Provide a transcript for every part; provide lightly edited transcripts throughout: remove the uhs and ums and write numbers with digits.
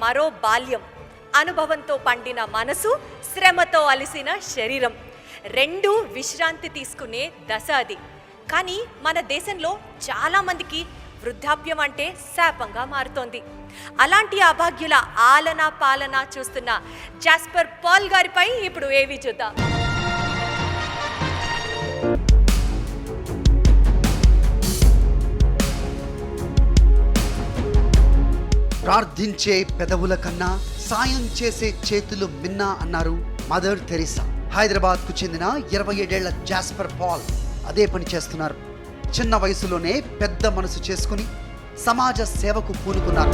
మరో బాల్యం, అనుభవంతో పండిన మనసు, శ్రమతో అలసిన శరీరం, రెండు విశ్రాంతి తీసుకునే దశ అది. కానీ మన దేశంలో చాలామందికి వృద్ధాప్యం అంటే శాపంగా మారుతోంది. అలాంటి అభాగ్యుల ఆలన పాలన చూస్తున్న జాస్పర్ పాల్ గారిపై ఇప్పుడు ఏవి చూద్దాం. ప్రార్థించే పెదవుల కన్నా సాయం చేసే చేతులు మిన్నా అన్నారు మదర్ తెరీసా. హైదరాబాద్కు చెందిన 27 ఏళ్ల జాస్పర్ పాల్ అదే పని చేస్తున్నారు. చిన్న వయసులోనే పెద్ద మనసు చేసుకుని సమాజ సేవకు పూనుకున్నారు.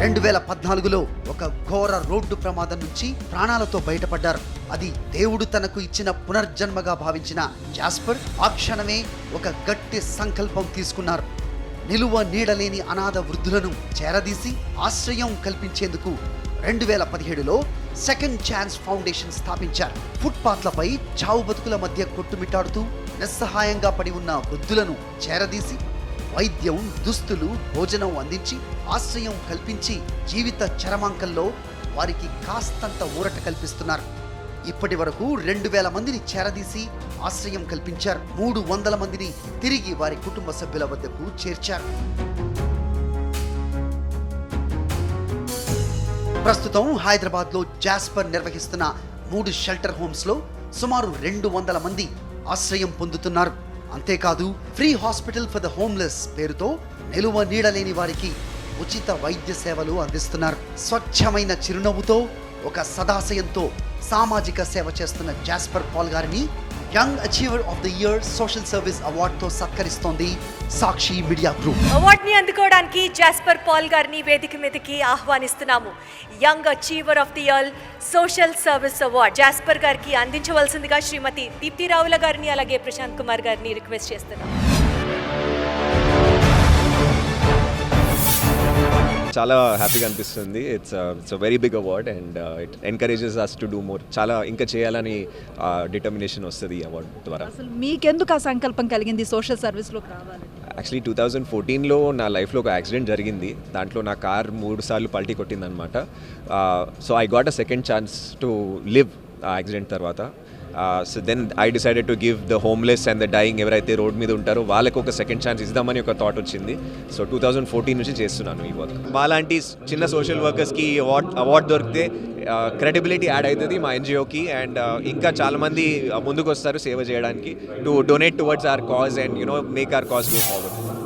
2014లో ఒక ఘోర రోడ్డు ప్రమాదం నుంచి ప్రాణాలతో బయటపడ్డారు. అది దేవుడు తనకు ఇచ్చిన పునర్జన్మగా భావించిన జాస్పర్ ఆ క్షణమే ఒక గట్టి సంకల్పం తీసుకున్నారు. నిలువ నీడలేని అనాథ వృద్ధులను చేరదీసి ఆశ్రయం కల్పించేందుకు 2017లో సెకండ్ ఛాన్స్ ఫౌండేషన్ స్థాపించారు. ఫుట్పాత్లపై చావు బతుకుల మధ్య కొట్టుమిట్టాడుతూ నిస్సహాయంగా పడి ఉన్న వృద్ధులను చేరదీసి వైద్యం, దుస్తులు, భోజనం అందించి ఆశ్రయం కల్పించి జీవిత చరమాంకంలో వారికి కాస్తంత ఊరట కల్పిస్తున్నారు. ఇప్పటి వరకు 2000 మందిని చేరదీసి ఆశ్రయం కల్పించారు. 300 మందిని తిరిగి వారి కుటుంబ సభ్యుల వద్దకు చేర్చారు. ప్రస్తుతం హైదరాబాద్లో జాస్పర్ నిర్వహిస్తున్న 3 షెల్టర్ హోమ్స్లో సుమారు 200 మంది ఆశ్రయం పొందుతున్నారు. అంతేకాదు, free hospital for the homeless పేరుతో నిలువ నీడలేని వారికి ఉచిత వైద్య సేవలు అందిస్తున్నారు. స్వచ్ఛమైన చిరునవ్వుతో, ఒక సదాశయంతో సామాజిక సేవ చేస్తున్న జాస్పర్ పాల్ గారిని young achiever of the year social service అవార్డుతో సత్కరిస్తోంది సాక్షి మీడియా గ్రూప్. అవార్డుని అందుకోవడానికి జాస్పర్ పాల్ గారిని వేదిక మీదకి ఆహ్వానిస్తున్నాము. Young achiever of the year social service award Jasper గారికి అందించవలసిందిగా శ్రీమతి దీప్తి రావుల గారిని, అలాగే ప్రశాంత్ కుమార్ గారిని రిక్వెస్ట్ చేస్తున్నాం. చాలా హ్యాపీగా అనిపిస్తుంది. It's a very big award and it encourages us to do more. చాలా ఇంకా చేయాలని డిటర్మినేషన్ వస్తుంది ఈ అవార్డు ద్వారా. అసలు మీకెందుకు ఆ సంకల్పం కలిగింది సోషల్ సర్వీస్లోకి రావాలి? యాక్చువల్లీ 2014లో నా లైఫ్లో ఒక యాక్సిడెంట్ జరిగింది. దాంట్లో నా కార్ 3 సార్లు పల్టీ కొట్టిందనమాట. So I got a second chance to live ఆ యాక్సిడెంట్ తర్వాత. So then I decided to give the homeless and the dying ఎవరైతే రోడ్ మీద ఉంటారో వాళ్ళకి ఒక సెకండ్ ఛాన్స్ ఇద్దామని ఒక థాట్ వచ్చింది. సో 2014 నుంచి చేస్తున్నాను ఈ వర్క్. మాలాంటి చిన్న సోషల్ వర్కర్స్కి అవార్డ్ దొరికితే క్రెడిబిలిటీ యాడ్ అవుతుంది మా ఎన్జిఓకి. అండ్ ఇంకా చాలామంది ముందుకు వస్తారు సేవ చేయడానికి, to donate towards our cause and make our cause go forward.